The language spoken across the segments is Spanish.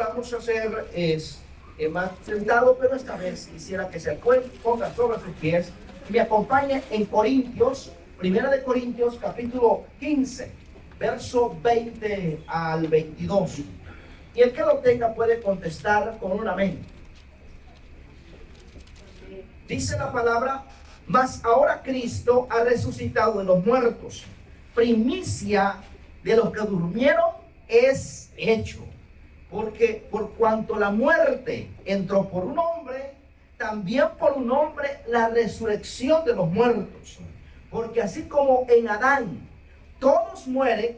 vamos a hacer es más sentado, pero esta vez quisiera que se ponga sobre sus pies y me acompañe en Corintios, Primera de Corintios, capítulo 15, verso 20 al 22. Y el que lo tenga puede contestar con un amén. Dice la palabra: mas ahora Cristo ha resucitado de los muertos, primicia de los que durmieron es hecho. Porque por cuanto la muerte entró por un hombre, también por un hombre la resurrección de los muertos. Porque así como en Adán todos mueren,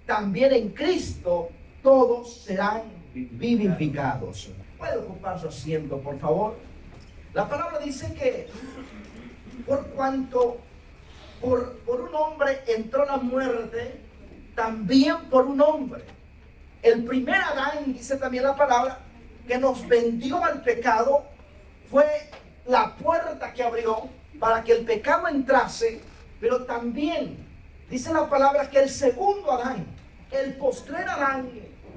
también en Cristo todos serán vivificados. ¿Puede ocupar su asiento, por favor? La palabra dice que por cuanto por un hombre entró la muerte, también por un hombre. El primer Adán, dice también la palabra, que nos vendió al pecado, fue la puerta que abrió para que el pecado entrase, pero también dice la palabra que el segundo Adán, el postrer Adán,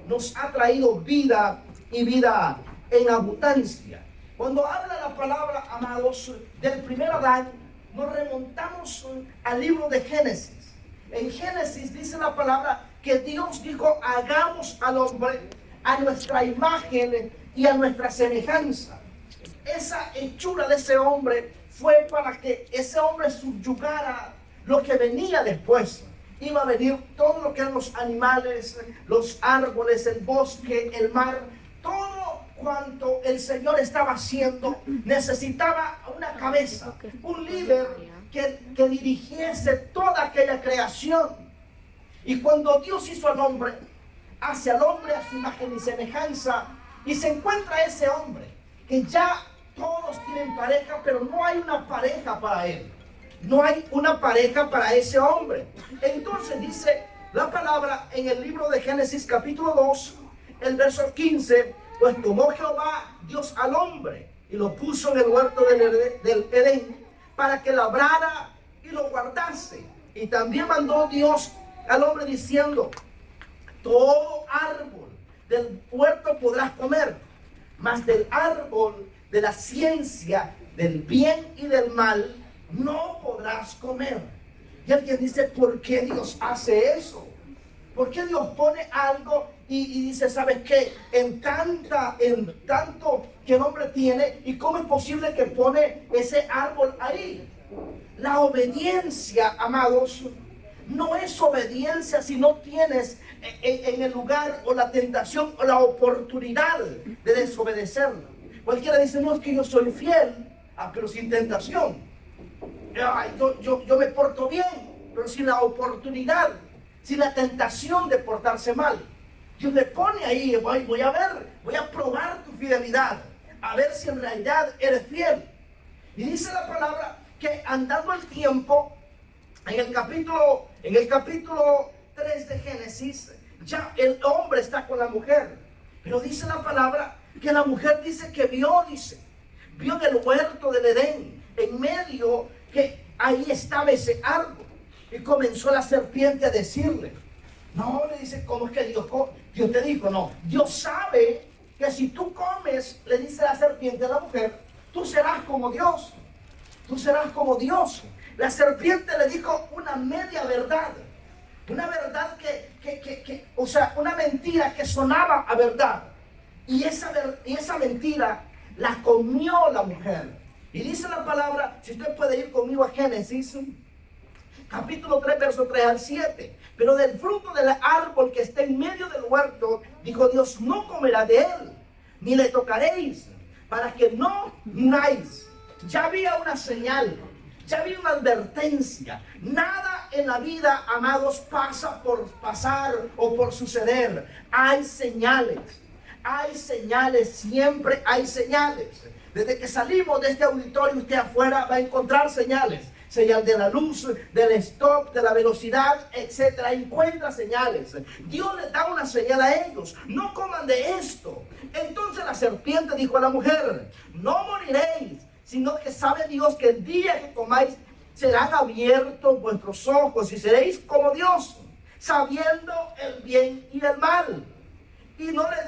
nos ha traído vida y vida en abundancia. Cuando habla la palabra, amados, del primer Adán, nos remontamos al libro de Génesis. En Génesis dice la palabra que Dios dijo: hagamos al hombre a nuestra imagen y a nuestra semejanza. Esa hechura de ese hombre fue para que ese hombre subyugara lo que venía después. Iba a venir todo lo que eran los animales, los árboles, el bosque, el mar, todo cuanto el Señor estaba haciendo. Necesitaba una cabeza, un líder que dirigiese toda aquella creación. Y cuando Dios hizo al hombre, hace al hombre a su imagen y semejanza, y se encuentra ese hombre que ya todos tienen pareja, pero no hay una pareja para él. No hay una pareja para ese hombre. Entonces dice la palabra en el libro de Génesis capítulo 2, el verso 15: pues tomó Jehová Dios al hombre y lo puso en el huerto del Edén para que labrara y lo guardase. Y también mandó Dios al hombre diciendo: todo árbol del huerto podrás comer, mas del árbol de la ciencia del bien y del mal no podrás comer. Y alguien dice: ¿por qué Dios hace eso? ¿Por qué Dios pone algo y dice: ¿sabes qué? En tanto que el hombre tiene, ¿y cómo es posible que pone ese árbol ahí? La obediencia, amados, no es obediencia si no tienes en el lugar o la tentación o la oportunidad de desobedecerla. Cualquiera dice: no, es que yo soy fiel, pero sin tentación. Yo me porto bien, pero sin la oportunidad, sin la tentación de portarse mal. Dios le pone ahí: voy a ver, voy a probar tu fidelidad, a ver si en realidad eres fiel. Y dice la palabra que andando el tiempo, en el capítulo 3 de Génesis, ya el hombre está con la mujer. Pero dice la palabra que la mujer dice que vio en el huerto del Edén, en medio, que ahí estaba ese árbol. Y comenzó la serpiente a decirle: no, le dice, ¿cómo es que Dios te dijo? No, Dios sabe que si tú comes, le dice la serpiente a la mujer, tú serás como Dios. Tú serás como Dios. La serpiente le dijo una media verdad. Una verdad o sea, una mentira que sonaba a verdad. Y esa mentira la comió la mujer. Y dice la palabra, si usted puede ir conmigo a Génesis, capítulo 3, verso 3 al 7. Pero del fruto del árbol que está en medio del huerto, dijo Dios: no comerá de él, ni le tocaréis, para que no muráis. Ya había una señal, ya había una advertencia. Nada en la vida, amados, pasa por pasar o por suceder. Hay señales, siempre hay señales. Desde que salimos de este auditorio, usted afuera va a encontrar señales. Señal de la luz, del stop, de la velocidad, etcétera. Encuentra señales. Dios les da una señal a ellos: no coman de esto. Entonces la serpiente dijo a la mujer: no moriréis, sino que sabe Dios que el día que comáis serán abiertos vuestros ojos y seréis como Dios, sabiendo el bien y el mal. Y no le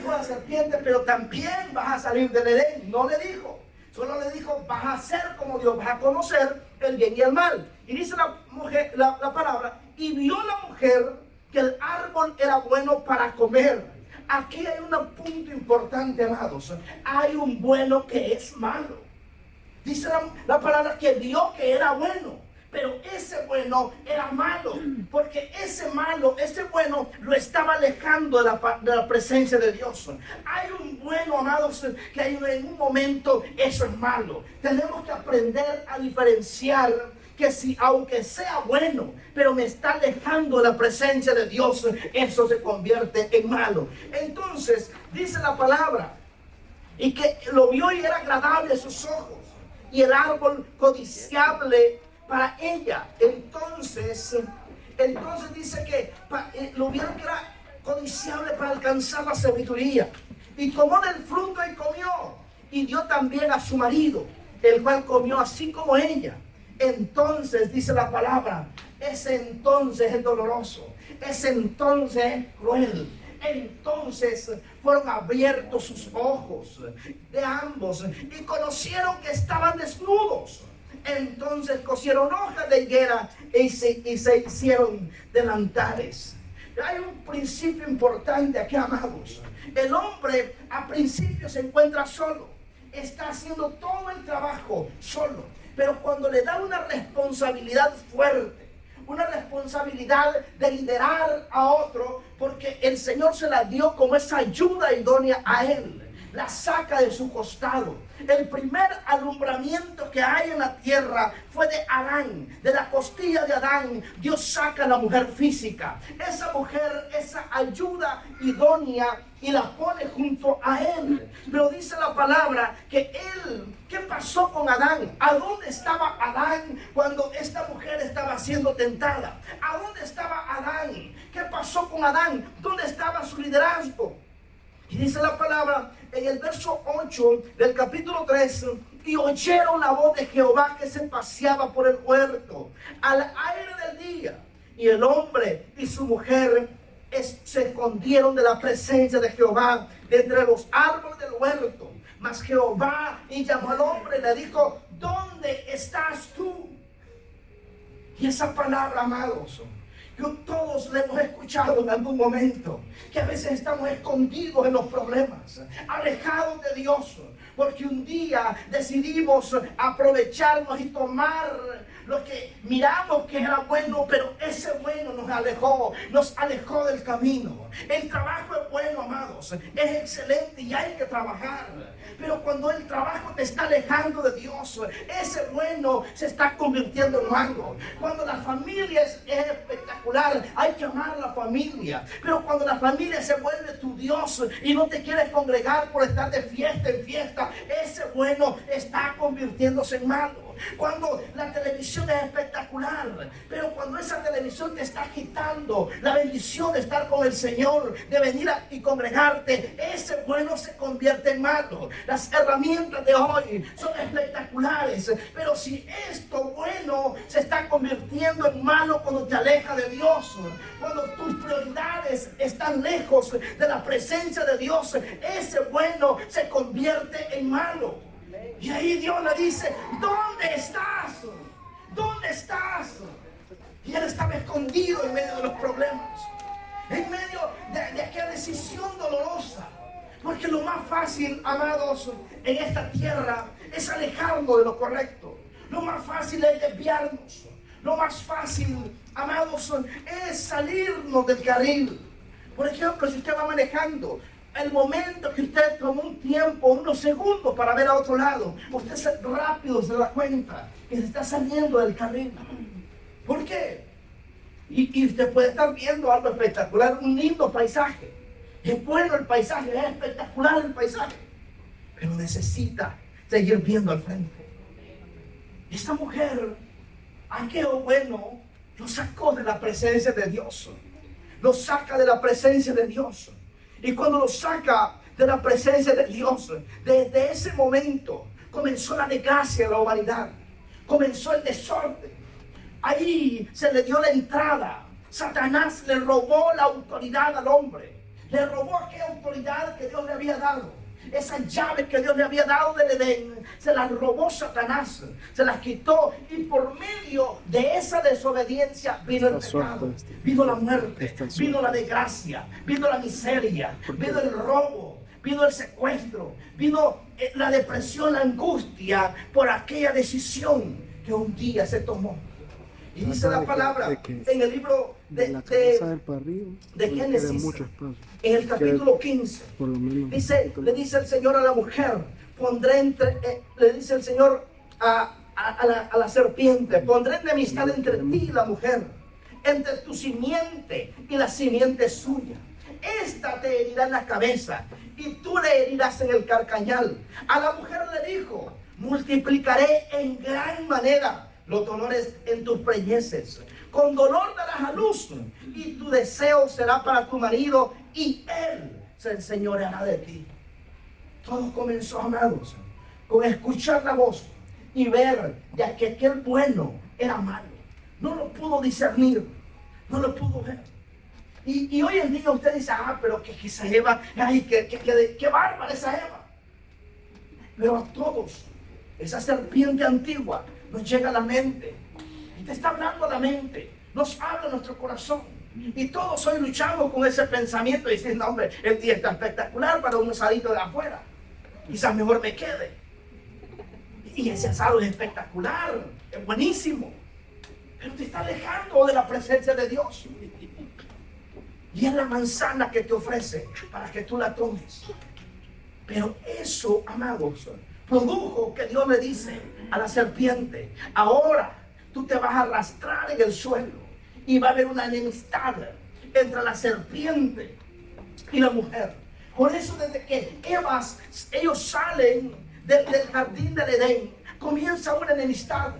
dijo a la serpiente, pero también vas a salir del Edén. No le dijo. Solo le dijo, vas a ser como Dios, vas a conocer el bien y el mal. Y dice la palabra, y vio la mujer que el árbol era bueno para comer. Aquí hay un punto importante, amados. Hay un bueno que es malo. Dice la palabra que vio que era bueno. Pero ese bueno era malo, porque ese malo, ese bueno lo estaba alejando de la presencia de Dios. Hay un bueno, amados, que en un momento eso es malo. Tenemos que aprender a diferenciar que si aunque sea bueno, pero me está alejando de la presencia de Dios, eso se convierte en malo. Entonces, dice la palabra, y que lo vio y era agradable a sus ojos, y el árbol codiciable para ella. Entonces dice que lo vieron que era codiciable para alcanzar la sabiduría. Y tomó del fruto y comió. Y dio también a su marido, el cual comió así como ella. Entonces dice la palabra, ese entonces es doloroso. Ese entonces es cruel. Entonces fueron abiertos sus ojos de ambos y conocieron que estaban desnudos. Entonces cosieron hojas de higuera y se hicieron delantales. Hay un principio importante aquí, amados. El hombre a principio se encuentra solo. Está haciendo todo el trabajo solo. Pero cuando le da una responsabilidad fuerte, una responsabilidad de liderar a otro, porque el Señor se la dio como esa ayuda idónea a él, la saca de su costado. El primer alumbramiento que hay en la tierra fue de Adán, de la costilla de Adán. Dios saca a la mujer física, esa mujer, esa ayuda idónea, y la pone junto a él. Pero dice la palabra que él, ¿qué pasó con Adán? ¿A dónde estaba Adán cuando esta mujer estaba siendo tentada? ¿A dónde estaba Adán? ¿Qué pasó con Adán? ¿Dónde estaba su liderazgo? Y dice la palabra en el verso 8 del capítulo 3, y oyeron la voz de Jehová que se paseaba por el huerto al aire del día. Y el hombre y su mujer se escondieron de la presencia de Jehová de entre los árboles del huerto. Mas Jehová y llamó al hombre y le dijo, ¿dónde estás tú? Y esa palabra, amados, que todos le hemos escuchado en algún momento, que a veces estamos escondidos en los problemas, alejados de Dios, porque un día decidimos aprovecharnos y tomar lo que miramos que era bueno, pero ese bueno nos alejó del camino. El trabajo es bueno, amados, es excelente y hay que trabajar. Pero cuando el trabajo te está alejando de Dios, ese bueno se está convirtiendo en malo. Cuando la familia es espectacular, hay que amar a la familia. Pero cuando la familia se vuelve tu Dios y no te quieres congregar por estar de fiesta en fiesta, ese bueno está convirtiéndose en malo. Cuando la televisión es espectacular, pero cuando esa televisión te está quitando la bendición de estar con el Señor, de venir y congregarte, ese bueno se convierte en malo. Las herramientas de hoy son espectaculares, pero si esto bueno se está convirtiendo en malo cuando te aleja de Dios, cuando tus prioridades están lejos de la presencia de Dios, ese bueno se convierte en malo. Y ahí Dios le dice, ¿dónde estás? ¿Dónde estás? Y él estaba escondido en medio de los problemas, en medio de aquella decisión dolorosa. Porque lo más fácil, amados, en esta tierra es alejarnos de lo correcto. Lo más fácil es desviarnos. Lo más fácil, amados, es salirnos del carril. Por ejemplo, si usted va manejando, el momento que usted tomó un tiempo, unos segundos para ver a otro lado, usted rápido se da cuenta que se está saliendo del carril. ¿Por qué? Y usted puede estar viendo algo espectacular, un lindo paisaje. Es bueno el paisaje, es espectacular el paisaje, pero necesita seguir viendo al frente. Esta mujer, aquello bueno, lo sacó de la presencia de Dios. Lo saca de la presencia de Dios. Y cuando lo saca de la presencia de Dios, desde ese momento comenzó la desgracia a la humanidad. Comenzó el desorden. Ahí se le dio la entrada. Satanás le robó la autoridad al hombre. Le robó aquella autoridad que Dios le había dado. Esas llaves que Dios le había dado del Edén, se las robó Satanás, se las quitó, y por medio de esa desobediencia vino el pecado, vino la muerte, vino la desgracia, vino la miseria, vino el robo, vino el secuestro, vino la depresión, la angustia por aquella decisión que un día se tomó. Y dice la palabra en el libro de Génesis, en el capítulo 15, le dice el Señor a la mujer, le dice el Señor a la serpiente, pondré enemistad entre ti y la mujer, entre tu simiente y la simiente suya. Esta te herirá en la cabeza y tú le herirás en el carcañal. A la mujer le dijo, multiplicaré en gran manera los dolores en tus preñeces. Con dolor darás a luz, y tu deseo será para tu marido, y él se enseñoreará de ti. Todo comenzó, amados, con escuchar la voz y ver ya que aquel bueno era malo. No lo pudo discernir, no lo pudo ver. Y hoy en día usted dice, pero que esa Eva, ay, que bárbara esa Eva. Pero a todos, esa serpiente antigua nos llega a la mente, y te está hablando a la mente, nos habla a nuestro corazón, y todos hoy luchamos con ese pensamiento diciendo, hombre, el día está espectacular para un asadito de afuera, quizás mejor me quede, y ese asado es espectacular, es buenísimo, pero te está alejando de la presencia de Dios, y es la manzana que te ofrece para que tú la tomes. Pero eso, amados, produjo que Dios le dice a la serpiente, ahora tú te vas a arrastrar en el suelo, y va a haber una enemistad entre la serpiente y la mujer. Por eso desde que ellos salen del jardín del Edén, comienza una enemistad.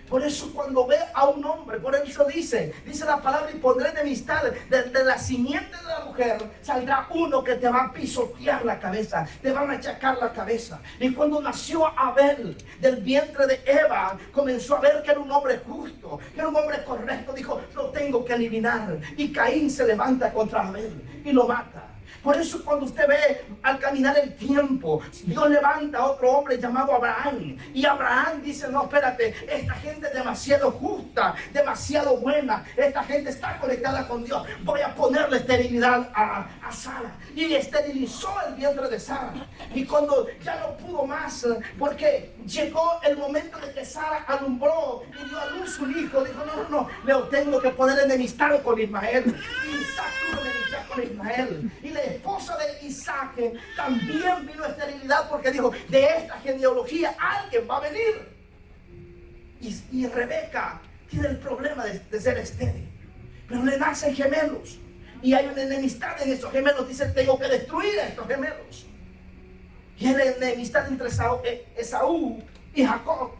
Por eso cuando ve a un hombre, por eso dice la palabra, y pondré enemistad de la simiente de la mujer, saldrá uno que te va a pisotear la cabeza, te va a machacar la cabeza. Y cuando nació Abel del vientre de Eva, comenzó a ver que era un hombre justo, que era un hombre correcto, dijo, lo tengo que eliminar. Y Caín se levanta contra Abel y lo mata. Por eso cuando usted ve al caminar el tiempo, Dios levanta a otro hombre llamado Abraham. Y Abraham dice, no, espérate, esta gente es demasiado justa, demasiado buena. Esta gente está conectada con Dios. Voy a ponerle esterilidad a Sara. Y esterilizó el vientre de Sara. Y cuando ya no pudo más, porque llegó el momento de que Sara alumbró y dio a luz un hijo, dijo, no, le tengo que poner enemistad con Ismael. Y Isaac tuvo enemistad con Ismael. Y la esposa de Isaac también vino esterilidad, porque dijo, de esta genealogía alguien va a venir. Y Rebeca tiene el problema de ser estéril, pero le nacen gemelos, y hay una enemistad en estos gemelos. Dice, tengo que destruir a estos gemelos. Y hay la enemistad entre Esaú y Jacob.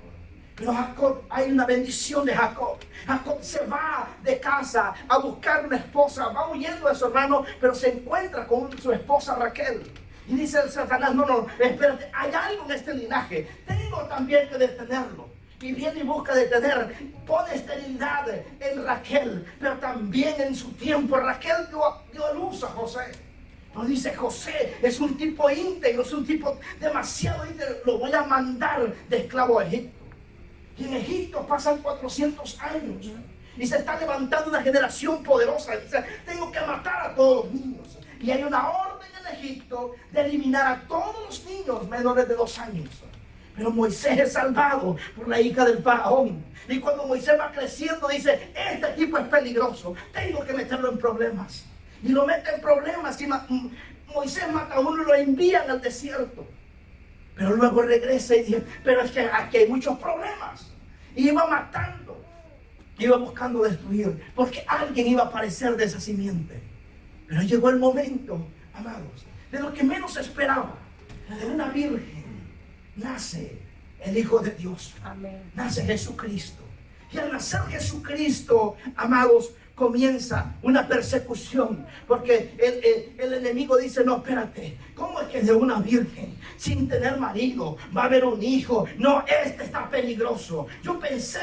Pero Jacob, hay una bendición de Jacob. Jacob se va de casa a buscar una esposa, va huyendo de su hermano, pero se encuentra con su esposa Raquel. Y dice el Satanás, no, espérate, hay algo en este linaje, tengo también que detenerlo. Y viene y busca detener, pone esterilidad en Raquel, pero también en su tiempo Raquel dio a luz a José. Pero dice, José es un tipo íntegro, es un tipo demasiado íntegro, lo voy a mandar de esclavo a Egipto. Y en Egipto pasan 400 años y se está levantando una generación poderosa. Dice, tengo que matar a todos los niños. Y hay una orden en Egipto de eliminar a todos los niños menores de 2 años. Pero Moisés es salvado por la hija del faraón. Y cuando Moisés va creciendo, dice, este tipo es peligroso, tengo que meterlo en problemas. Y lo mete en problemas. Y Moisés mata a uno y lo envían al desierto. Pero luego regresa y dice, pero es que aquí hay muchos problemas. Y iba matando, iba buscando destruir, porque alguien iba a aparecer de esa simiente. Pero llegó el momento, amados, de lo que menos esperaba, de una virgen, nace el Hijo de Dios. Amén. Nace Jesucristo. Y al nacer Jesucristo, amados, comienza una persecución, porque el enemigo dice, no, espérate, ¿cómo es que de una virgen? sin tener marido, va a haber un hijo. No, este está peligroso. Yo pensé,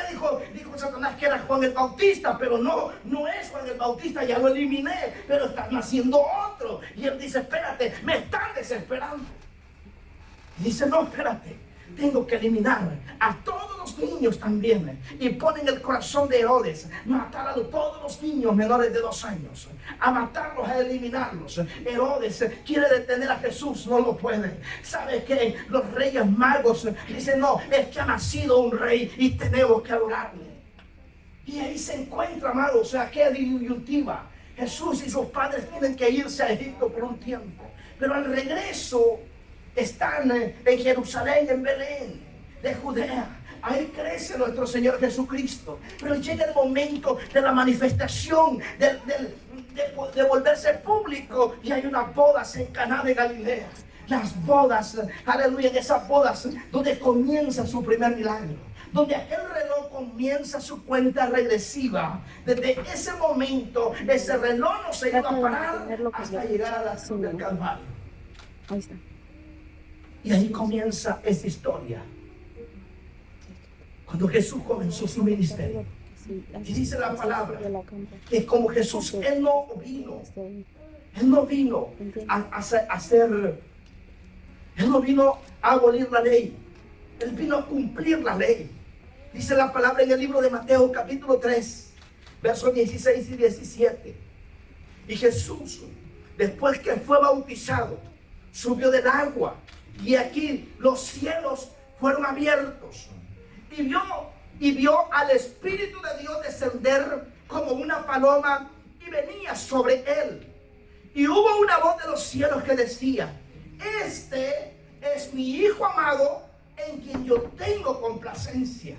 dijo Satanás, que era Juan el Bautista, pero no es Juan el Bautista, ya lo eliminé, pero está naciendo otro. Y él dice, espérate, me están desesperando. Y dice, no, espérate, tengo que eliminar a todos los niños también. Y pone en el corazón de Herodes matar a todos los niños menores de 2 años, a matarlos, a eliminarlos. Herodes quiere detener a Jesús, no lo puede. ¿Sabe qué? Los reyes magos dicen, no, es que ha nacido un rey y tenemos que adorarle. Y ahí se encuentra, amado, o sea, qué disyuntiva. Jesús y sus padres tienen que irse a Egipto por un tiempo, pero al regreso están en Jerusalén, en Belén de Judea. Ahí crece nuestro Señor Jesucristo. Pero llega el momento de la manifestación, de volverse público. Y hay unas bodas en Caná de Galilea. Las bodas, aleluya, en esas bodas donde comienza su primer milagro. Donde aquel reloj comienza su cuenta regresiva. Desde ese momento, ese reloj no se iba a parar hasta llegar a la cruz del Calvario. Ahí está. Y ahí comienza esta historia. Cuando Jesús comenzó su ministerio. Y dice la palabra que como Jesús, Él no vino a abolir la ley. Él vino a cumplir la ley. Dice la palabra en el libro de Mateo capítulo 3, versos 16 y 17. Y Jesús, después que fue bautizado, subió del agua. Y aquí los cielos fueron abiertos. Y vio al Espíritu de Dios descender como una paloma y venía sobre él. Y hubo una voz de los cielos que decía: este es mi Hijo amado, en quien yo tengo complacencia.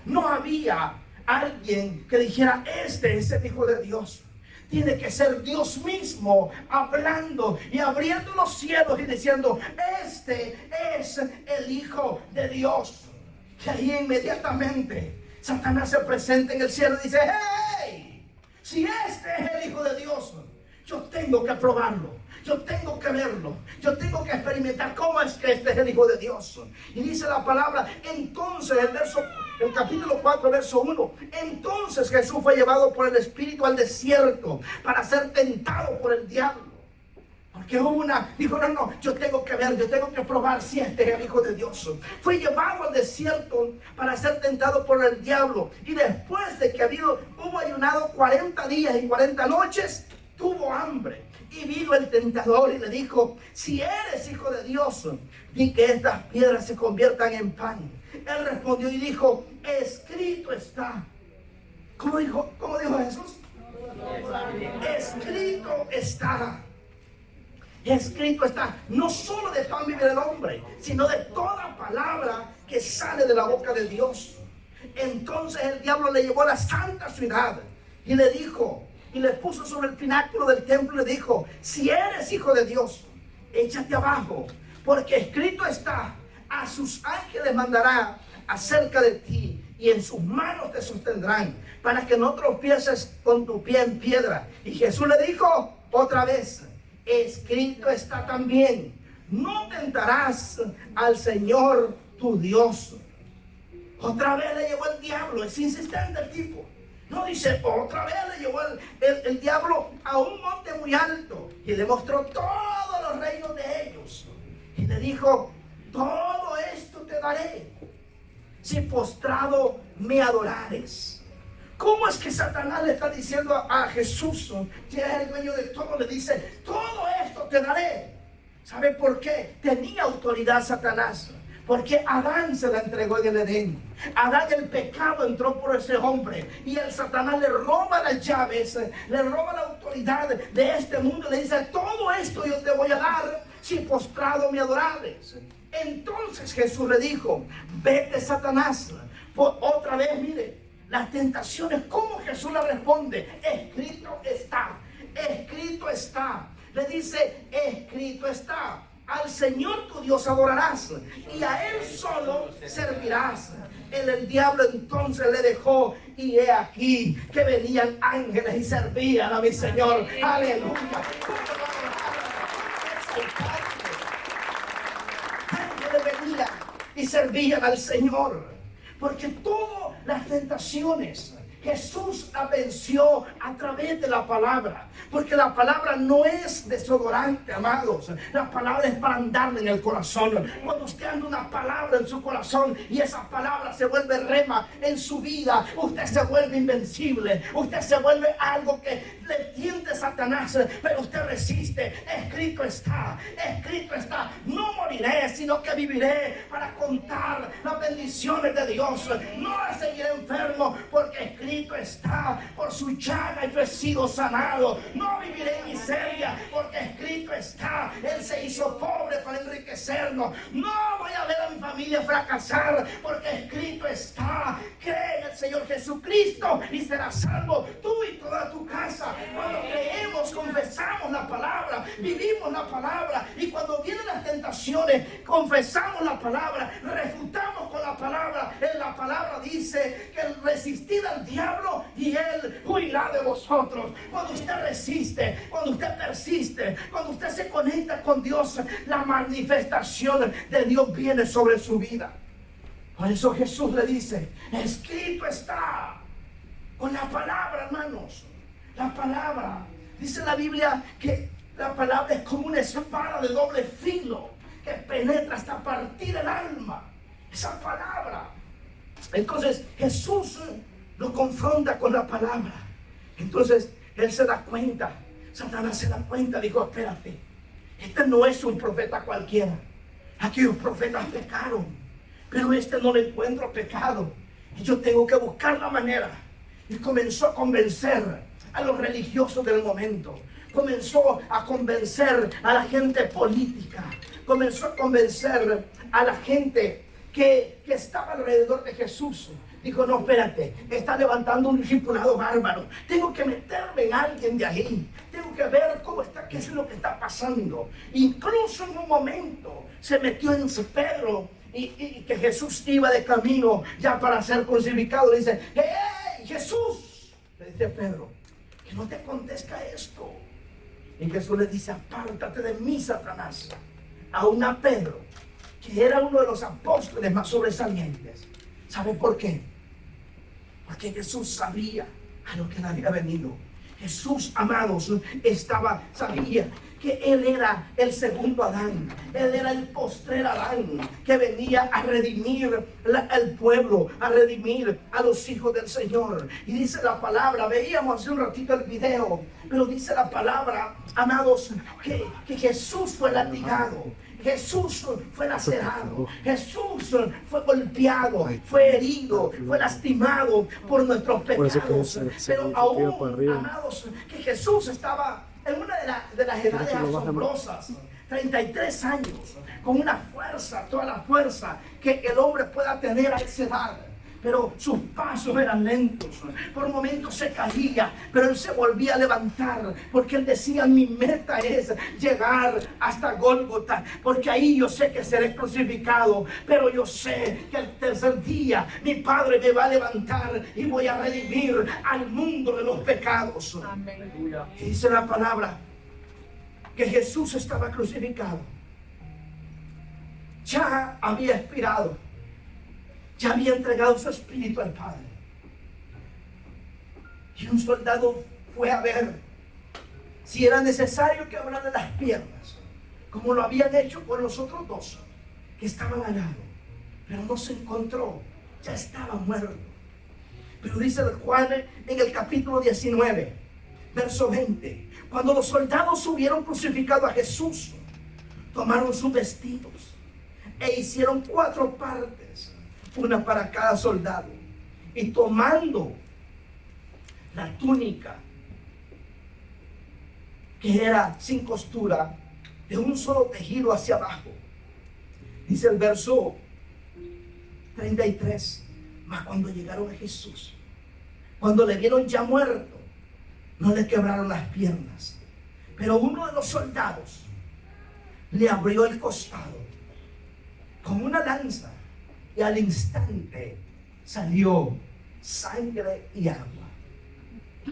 No había alguien que dijera: este es el Hijo de Dios. Tiene que ser Dios mismo hablando y abriendo los cielos y diciendo: este es el Hijo de Dios. Y ahí inmediatamente Satanás se presenta en el cielo y dice: hey, si este es el Hijo de Dios, yo tengo que probarlo, yo tengo que verlo, yo tengo que experimentar cómo es que este es el Hijo de Dios. Y dice la palabra, entonces el capítulo 4, verso 1. Entonces Jesús fue llevado por el Espíritu al desierto para ser tentado por el diablo. Porque dijo, no, yo tengo que ver, yo tengo que probar si este es el Hijo de Dios. Fue llevado al desierto para ser tentado por el diablo. Y después de que hubo ayunado 40 días y 40 noches, tuvo hambre. Y vino el tentador y le dijo: si eres Hijo de Dios, di que estas piedras se conviertan en pan. Él respondió y dijo: escrito está. ¿Cómo dijo Jesús? Escrito está. Escrito está. No solo de pan vive el hombre, sino de toda palabra que sale de la boca de Dios. Entonces el diablo le llevó a la santa ciudad y le dijo, y le puso sobre el pináculo del templo y le dijo: si eres Hijo de Dios, échate abajo, porque escrito está: a sus ángeles mandará acerca de ti, y en sus manos te sostendrán, para que no tropieces con tu pie en piedra. Y Jesús le dijo otra vez: escrito está también: no tentarás al Señor tu Dios. Otra vez le llevó el diablo. Es insistente el tipo. No, dice, otra vez le llevó el diablo a un monte muy alto y le mostró todos los reinos de ellos. Y le dijo: todo esto te daré si postrado me adorares. ¿Cómo es que Satanás le está diciendo a Jesús, que es el dueño de todo? Le dice: todo esto te daré. ¿Sabe por qué? Tenía autoridad Satanás. Porque Adán se la entregó en el Edén. Adán, el pecado entró por ese hombre. Y el Satanás le roba las llaves, le roba la autoridad de este mundo. Le dice: todo esto yo te voy a dar si postrado me adorares. Entonces Jesús le dijo: vete, Satanás. Otra vez, mire, las tentaciones, ¿cómo Jesús le responde? Escrito está, escrito está. Le dice: escrito está: al Señor tu Dios adorarás y a Él solo servirás. El diablo entonces le dejó, y he aquí que venían ángeles y servían a mi Señor. Aleluya. venían y servían al Señor. Porque todas las tentaciones Jesús la venció a través de la palabra. Porque la palabra no es desodorante, amados. La palabra es para andarle en el corazón. Cuando usted anda una palabra en su corazón y esa palabra se vuelve rema en su vida, usted se vuelve invencible. Usted se vuelve algo que le tiende Satanás, pero usted resiste. Escrito está, escrito está. No moriré, sino que viviré para contar las bendiciones de Dios. No seguiré enfermo, porque escrito está, por su llaga yo he sido sanado. No viviré en miseria, porque escrito está, Él se hizo pobre para enriquecernos. No voy a ver a mi familia fracasar, porque escrito está, cree en el Señor Jesucristo y serás salvo tú y toda tu casa. Cuando creemos, confesamos la palabra, vivimos la palabra, y cuando vienen las tentaciones, confesamos la palabra, refutamos con la palabra. En la palabra dice que resistid al diablo y él huirá de vosotros. Cuando usted resiste, cuando usted persiste, cuando usted se conecta con Dios, la manifestación de Dios viene sobre su vida. Por eso Jesús le dice, escrito está. Con la palabra, hermanos, la palabra, dice la Biblia que la palabra es como una espada de doble filo que penetra hasta partir el alma. Esa palabra. Entonces Jesús lo confronta con la palabra. Entonces él se da cuenta, Satanás se da cuenta, dijo, espérate, este no es un profeta cualquiera. Aquellos profetas pecaron, pero este no le encuentro pecado, y yo tengo que buscar la manera. Y comenzó a convencer a los religiosos del momento, comenzó a convencer a la gente política, comenzó a convencer a la gente que estaba alrededor de Jesús. Dijo, no, espérate, está levantando un discipulado bárbaro. Tengo que meterme en alguien de ahí. Tengo que ver cómo está, qué es lo que está pasando. Incluso en un momento se metió en Pedro y que Jesús iba de camino ya para ser crucificado. Le dice, ¡hey, Jesús! Le dice Pedro, que no te acontezca esto. Y Jesús le dice, apártate de mí, Satanás. Aún a Pedro, que era uno de los apóstoles más sobresalientes. ¿Sabe por qué? Porque Jesús sabía a lo que él había venido. Jesús, amados, sabía que él era el segundo Adán. Él era el postrer Adán que venía a redimir al pueblo, a redimir a los hijos del Señor. Y dice la palabra, veíamos hace un ratito el video, pero dice la palabra, amados, que Jesús fue latigado. Jesús fue lacerado, Jesús fue golpeado, fue herido, fue lastimado por nuestros pecados. Pero aún, amados, que Jesús estaba en una de las edades asombrosas, 33 años, con una fuerza, toda la fuerza que el hombre pueda tener a esa edad. Pero sus pasos eran lentos, por momentos se caía, pero él se volvía a levantar, porque él decía, mi meta es llegar hasta Gólgota, porque ahí yo sé que seré crucificado, pero yo sé que el tercer día mi Padre me va a levantar y voy a redimir al mundo de los pecados. Amén. Y dice la palabra que Jesús estaba crucificado, ya había expirado, ya había entregado su espíritu al Padre. Y un soldado fue a ver si era necesario que abran las piernas, como lo habían hecho con los otros dos que estaban al lado. Pero no se encontró, ya estaba muerto. Pero dice Juan en el capítulo 19, verso 20, cuando los soldados hubieron crucificado a Jesús, tomaron sus vestidos e hicieron 4 partes, una para cada soldado, y tomando la túnica, que era sin costura, de un solo tejido hacia abajo, dice el verso 33, mas cuando llegaron a Jesús, cuando le vieron ya muerto, no le quebraron las piernas, pero uno de los soldados le abrió el costado con una lanza, y al instante salió sangre y agua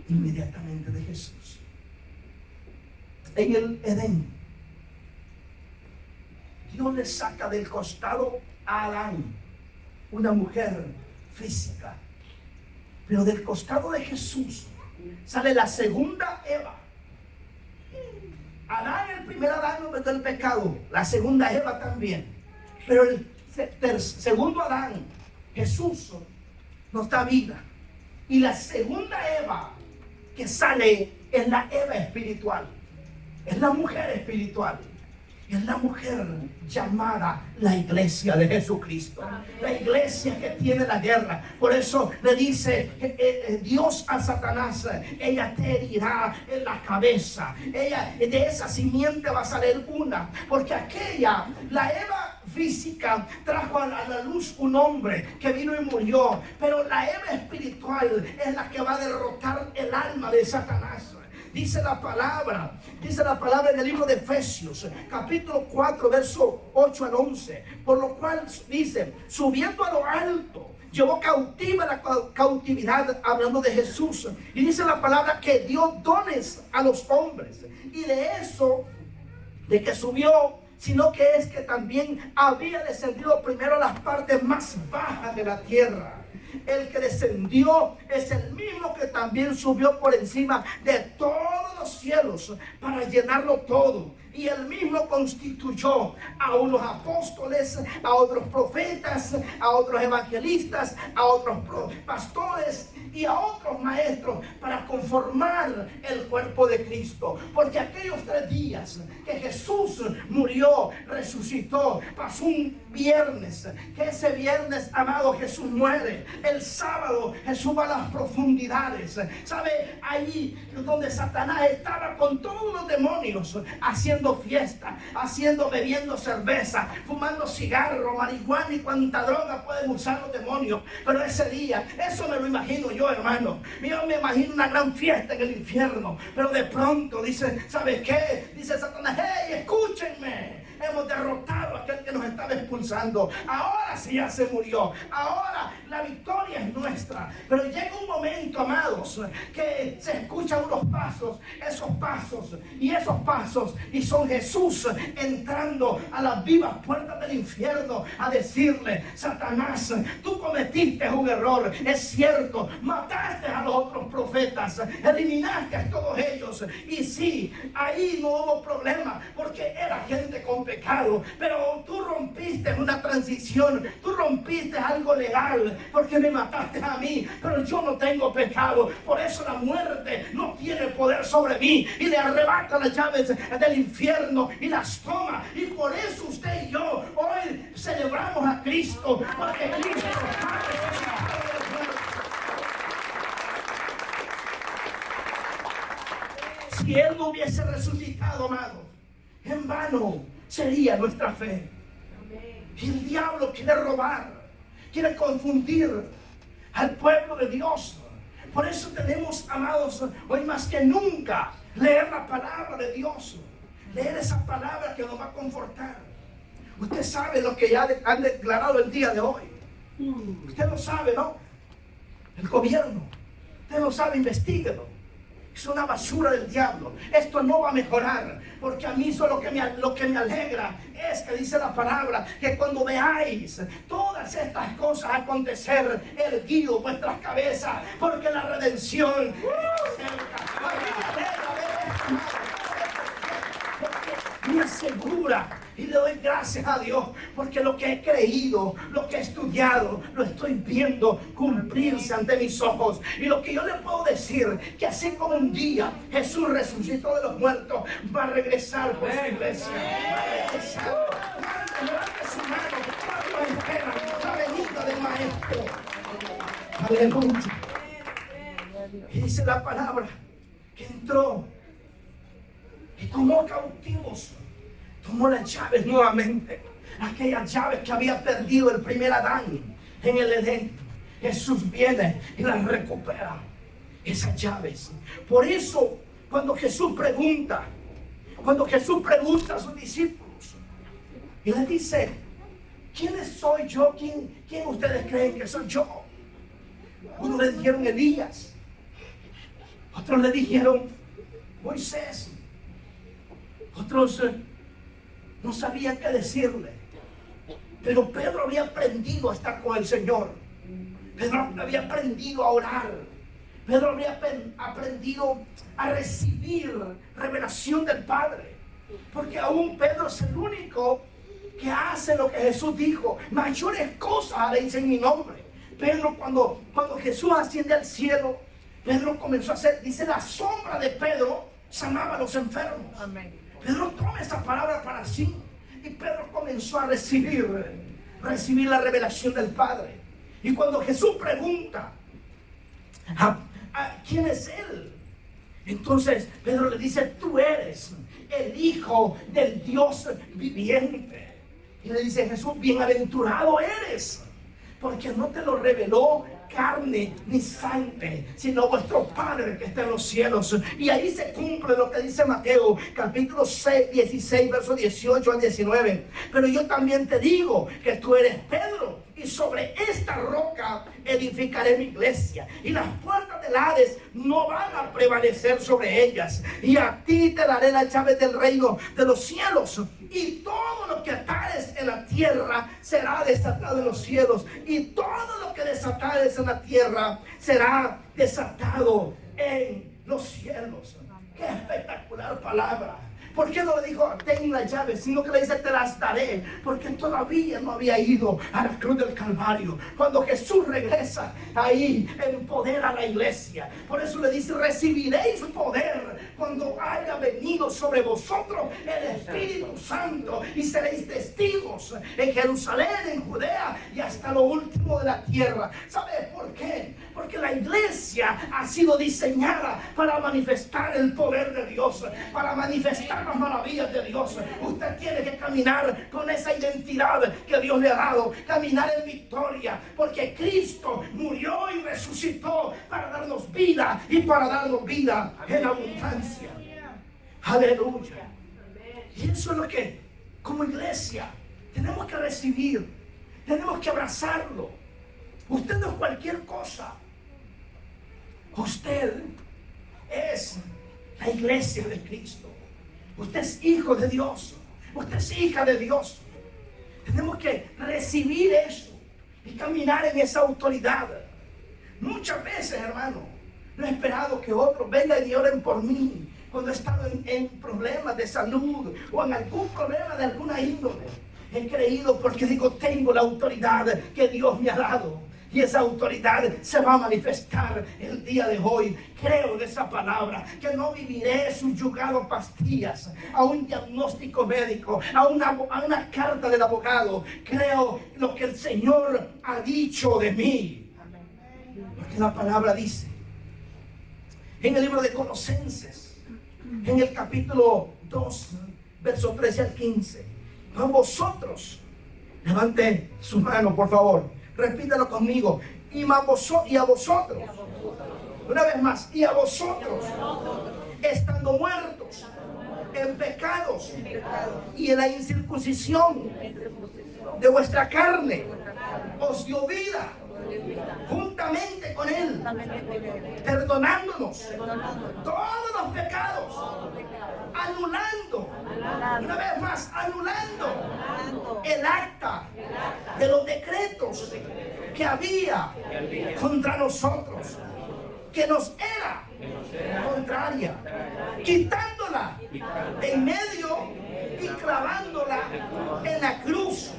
inmediatamente de Jesús. En el Edén, Dios le saca del costado a Adán, una mujer física. Pero del costado de Jesús sale la segunda Eva. Adán, el primer Adán, no metió el pecado. La segunda Eva también. Pero el segundo Adán, Jesús, nos da vida. Y la segunda Eva que sale es la Eva espiritual. Es la mujer espiritual. Es la mujer llamada la iglesia de Jesucristo. La iglesia que tiene la guerra. Por eso le dice Dios a Satanás: ella te herirá en la cabeza. Ella, de esa simiente va a salir una. Porque aquella, la Eva física, trajo a la luz un hombre que vino y murió. Pero la Eva espiritual es la que va a derrotar el alma de Satanás. Dice la palabra en el libro de Efesios, capítulo 4, verso 8 al 11. Por lo cual dice: subiendo a lo alto, llevó cautiva la cautividad, hablando de Jesús. Y dice la palabra que dio dones a los hombres. Y de eso, de que subió, sino que es que también había descendido primero a las partes más bajas de la tierra. El que descendió es el mismo que también subió por encima de todos los cielos para llenarlo todo. Y él mismo constituyó a unos apóstoles, a otros profetas, a otros evangelistas, a otros pastores y a otros maestros para conformar el cuerpo de Cristo. Porque aquellos 3 días que Jesús murió, resucitó, pasó un viernes, que ese viernes, amado, Jesús muere. El sábado Jesús va a las profundidades. ¿Sabe? Ahí donde Satanás estaba con todos los demonios, haciendo fiesta, bebiendo cerveza, fumando cigarro, marihuana y cuanta droga pueden usar los demonios. Pero ese día, eso me lo imagino yo, hermano. Yo me imagino una gran fiesta en el infierno. Pero de pronto dice: ¿sabe qué? Dice Satanás: hey, escúchenme. Hemos derrotado a aquel que nos estaba expulsando. Ahora sí ya se murió. Ahora la victoria es nuestra. Pero llega un momento, amados, que se escuchan unos pasos. Esos pasos. Y son Jesús entrando a las vivas puertas del infierno a decirle: Satanás, tú cometiste un error. Es cierto, mataste a los otros profetas, eliminaste a todos ellos. Y sí, ahí no hubo problema porque era gente con pecado, pero tú rompiste una transición, tú rompiste algo legal porque me mataste a mí, pero yo no tengo pecado. Por eso la muerte no tiene poder sobre mí y le arrebata las llaves del infierno y las toma. Y por eso usted y yo hoy celebramos a Cristo, porque Cristo ha resucitado de los muertos. Si Él no hubiese resucitado, amado, en vano sería nuestra fe. Y el diablo quiere robar, quiere confundir al pueblo de Dios. Por eso tenemos, amados, hoy más que nunca, leer la palabra de Dios. Leer esa palabra que nos va a confortar. Usted sabe lo que ya han declarado el día de hoy. Usted lo sabe, ¿no? El gobierno. Usted lo sabe, investíguelo. Es una basura del diablo. Esto no va a mejorar. Porque a mí solo lo que me alegra es que dice la palabra que cuando veáis todas estas cosas acontecer, erguido vuestras cabezas, porque la redención está cerca. A mí me alegra ver esto, porque me asegura. Y le doy gracias a Dios porque lo que he creído, lo que he estudiado, lo estoy viendo cumplirse ante mis ojos. Y lo que yo le puedo decir, que así como un día Jesús resucitó de los muertos, va a regresar por su iglesia. Va a regresar. Levante su mano. ¿Cuánto espera la venida del Maestro? Aleluya. Y dice la palabra que entró y tomó cautivos. Tomó las llaves nuevamente, aquellas llaves que había perdido el primer Adán en el Edén. Jesús viene y las recupera, esas llaves. Por eso, cuando Jesús pregunta a sus discípulos y les dice: ¿quién soy yo? ¿Quién ustedes creen que soy yo? Unos le dijeron Elías, otros le dijeron Moisés, otros no sabían qué decirle. Pero Pedro había aprendido a estar con el Señor. Pedro había aprendido a orar. Pedro había aprendido a recibir revelación del Padre. Porque aún Pedro es el único que hace lo que Jesús dijo. Mayores cosas haréis en mi nombre. Pedro, cuando Jesús asciende al cielo, Pedro comenzó a hacer, dice, la sombra de Pedro sanaba a los enfermos. Amén. Pedro toma esa palabra para sí. Y Pedro comenzó a recibir la revelación del Padre. Y cuando Jesús pregunta, ¿quién es Él? Entonces Pedro le dice, tú eres el Hijo del Dios viviente. Y le dice Jesús, bienaventurado eres, porque no te lo reveló carne ni sangre, sino vuestro Padre que está en los cielos. Y ahí se cumple lo que dice Mateo capítulo 16 versos 18 al 19. Pero yo también te digo que tú eres Pedro, y sobre esta roca edificaré mi iglesia, y las puertas del Hades no van a prevalecer sobre ellas. Y a ti te daré las llaves del reino de los cielos, y todo lo que atares en la tierra será desatado en los cielos, y todo lo que desatares en la tierra será desatado en los cielos. ¡Qué espectacular palabra! ¿Por qué no le dijo ten las llaves, sino que le dice te las daré? Porque todavía no había ido a la cruz del Calvario. Cuando Jesús regresa, ahí empodera a la iglesia. Por eso le dice, recibiréis poder cuando haya venido sobre vosotros el Espíritu Santo, y seréis testigos en Jerusalén, en Judea y hasta lo último de la tierra. ¿Sabes por qué? Porque la iglesia ha sido diseñada para manifestar el poder de Dios, para manifestar las maravillas de Dios. Usted tiene que caminar con esa identidad que Dios le ha dado, caminar en victoria, porque Cristo murió y resucitó para darnos vida, y para darnos vida en abundancia. Aleluya. Y eso es lo que como iglesia tenemos que recibir, tenemos que abrazarlo. Usted no es cualquier cosa. Usted es la iglesia de Cristo. Usted es hijo de Dios. Usted es hija de Dios. Tenemos que recibir eso y caminar en esa autoridad. Muchas veces, hermano, no he esperado que otros vengan y oren por mí cuando he estado en problemas de salud o en algún problema de alguna índole. He creído porque digo, tengo la autoridad que Dios me ha dado. Y esa autoridad se va a manifestar el día de hoy. Creo en esa palabra, que no viviré subyugado a pastillas, a un diagnóstico médico, a una carta del abogado. Creo lo que el Señor ha dicho de mí. Porque la palabra dice, en el libro de Colosenses, en el capítulo 2, versos 13 al 15, a vosotros, levante su mano por favor. Repítalo conmigo. Y a vosotros. Una vez más. Y a vosotros, estando muertos en pecados y en la incircuncisión de vuestra carne, os dio vida juntamente con Él, perdonándonos todos los pecados, anulando, una vez más, anulando el acta de los decretos que había contra nosotros, que nos era contraria, quitándola de en medio y clavándola en la cruz,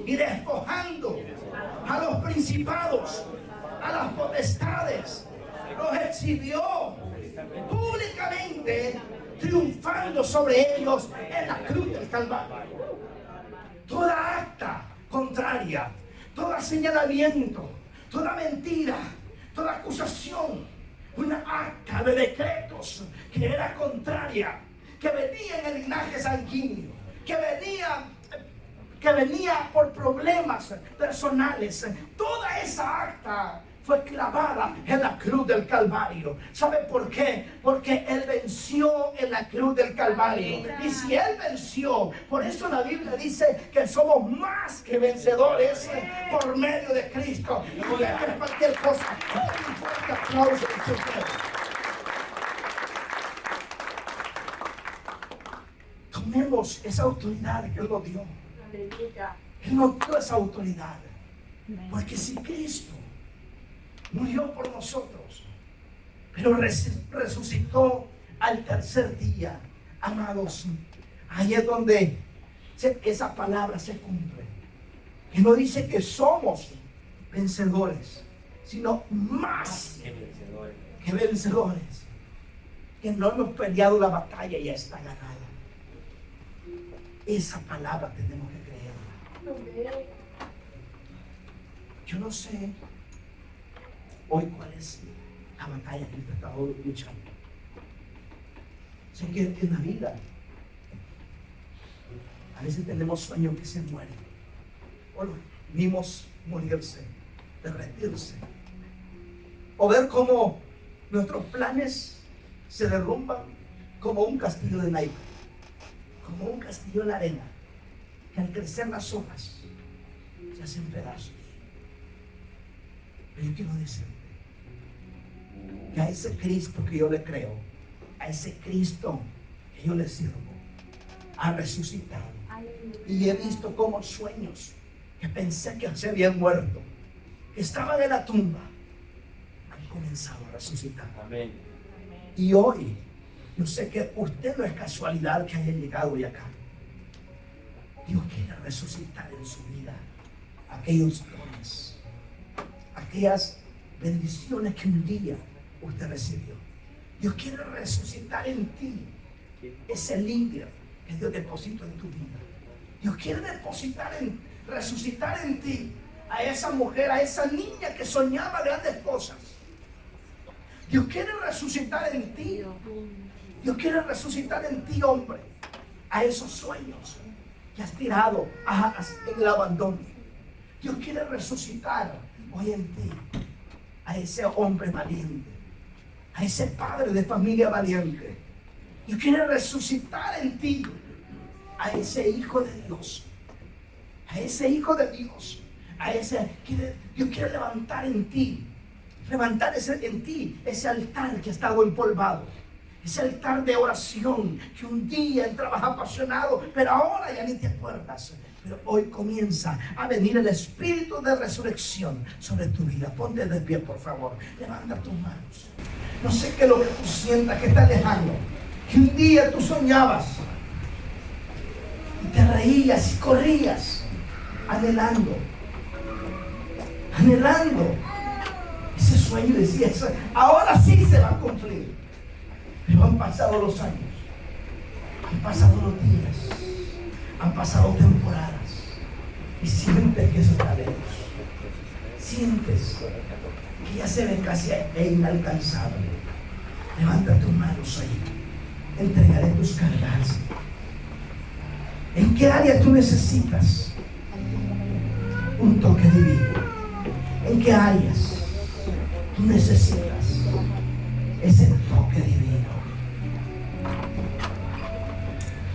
y despojando a los principados, a las potestades, los exhibió públicamente, triunfando sobre ellos en la cruz del Calvario. Toda acta contraria, todo señalamiento, toda mentira, toda acusación, una acta de decretos que era contraria, que venía en el linaje sanguíneo, que venía por problemas personales. Toda esa acta fue clavada en la cruz del Calvario. ¿Sabe por qué? Porque Él venció en la cruz del Calvario. Y si Él venció, por eso la Biblia dice que somos más que vencedores por medio de Cristo. Y no es cualquier cosa. Un fuerte aplauso. Tome tenemos esa autoridad que Él nos dio. Él nos dio esa autoridad. Porque si Cristo murió por nosotros, pero resucitó al tercer día, amados, ahí es donde esa palabra se cumple. Que no dice que somos vencedores, sino más que vencedores. Que no hemos peleado la batalla y ya está ganada. Esa palabra tenemos que creerla. Yo no sé hoy cuál es la batalla que usted está luchando. Sé que en la vida a veces tenemos sueños que se mueren, o vimos morirse, derretirse, o ver cómo nuestros planes se derrumban como un castillo de naipes, como un castillo en la arena, que al crecer las hojas se hacen pedazos. Pero yo quiero decirte que a ese Cristo que yo le creo, a ese Cristo que yo le sirvo, ha resucitado. Y he visto como sueños que pensé que se habían muerto, que estaban en la tumba, han comenzado a resucitar. Amén. Y hoy, yo sé que usted no es casualidad que haya llegado hoy acá. Dios quiere resucitar en su vida aquellos dones, aquellas bendiciones que un día usted recibió. Dios quiere resucitar en ti ese líder que Dios depositó en tu vida. Dios quiere resucitar en ti a esa mujer, a esa niña que soñaba grandes cosas. Dios quiere resucitar en ti. Dios quiere resucitar en ti, hombre, a esos sueños que has tirado en el abandono. Dios quiere resucitar hoy en ti a ese hombre valiente, a ese padre de familia valiente. Dios quiere resucitar en ti a ese hijo de Dios, a ese hijo de Dios, Dios quiere levantar en ti, ese altar que ha estado empolvado, ese altar de oración que un día entrabas apasionado, pero ahora ya ni te acuerdas. Pero hoy comienza a venir el espíritu de resurrección sobre tu vida. Ponte de pie, por favor. Levanta tus manos. No sé qué es lo que tú sientas que está lejano, que un día tú soñabas y te reías y corrías anhelando ese sueño, y decías, ahora sí se va a cumplir. Pero han pasado los años, han pasado los días, han pasado temporadas, y sientes que eso está lejos. Sientes que ya se ve casi inalcanzable. Levanta tus manos ahí. Entregaré tus cargas. ¿En qué área tú necesitas un toque divino? ¿En qué áreas tú necesitas ese toque divino?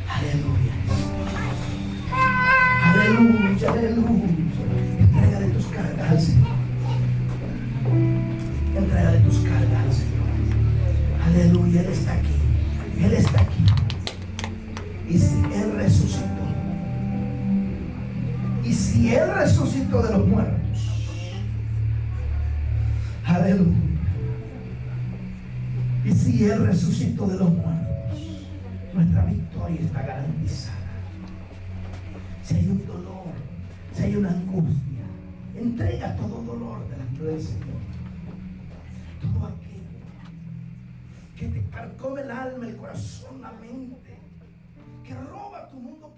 Aleluya. Aleluya, aleluya. Entrégale tus cargas al Señor. Entrégale tus cargas al Señor. Aleluya, Él está aquí. Él está aquí. Y si Él resucitó, y si Él resucitó de los muertos, aleluya. Y si Él resucitó de los muertos, nuestra victoria está garantizada. Si hay un dolor, si hay una angustia, entrega todo dolor delante del Señor. Todo aquello que te carcome el alma, el corazón, la mente, que roba tu mundo